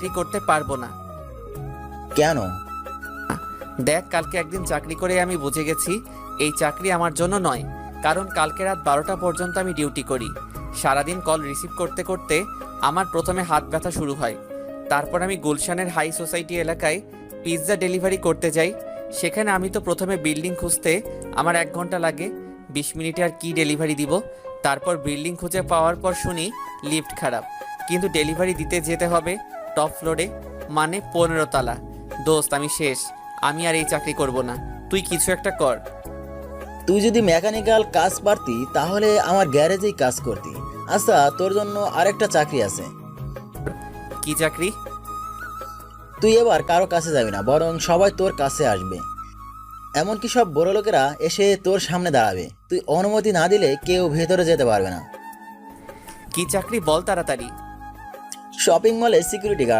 চাকরি করতে পারবো না। কেন? দেখ, কালকে একদিন চাকরি করে আমি বুঝে গেছি এই চাকরি আমার জন্য নয়। কারণ কালকে রাত 12টা পর্যন্ত আমি ডিউটি করি। সারাদিন কল রিসিভ করতে করতে আমার প্রথমে হাত ব্যথা শুরু হয়। তারপর আমি গুলশানের হাই সোসাইটি এলাকায় পিৎজা ডেলিভারি করতে যাই। সেখানে আমি তো প্রথমে বিল্ডিং খুঁজতে আমার 1 ঘন্টা লাগে। 20 মিনিটে আর কি ডেলিভারি দিব। তারপর বিল্ডিং খুঁজে পাওয়ার পর শুনি লিফট খারাপ, কিন্তু ডেলিভারি দিতে যেতে হবে টপ ফ্লোরে, মানে 15 তলা। দোস্ত, আমি শেষ। আমি আর এই চাকরি করব না। তুই কিছু একটা কর। তুই যদি মেকানিক্যাল কাজ পারতি তাহলে আমার গ্যারেজেই কাজ করতি। আচ্ছা, তোর জন্য আরেকটা চাকরি আছে। কি চাকরি? তুই এবার কারো কাছে যাবি না, বরং সবাই তোর কাছে আসবে। এমনকি সব বড় লোকেরা এসে তোর সামনে দাঁড়াবে। তুই অনুমতি না দিলে কেউ ভেতরে যেতে পারবে না। কি চাকরি বল তাড়াতাড়ি। শপিং মলে সিকিউরিটি গার্ড।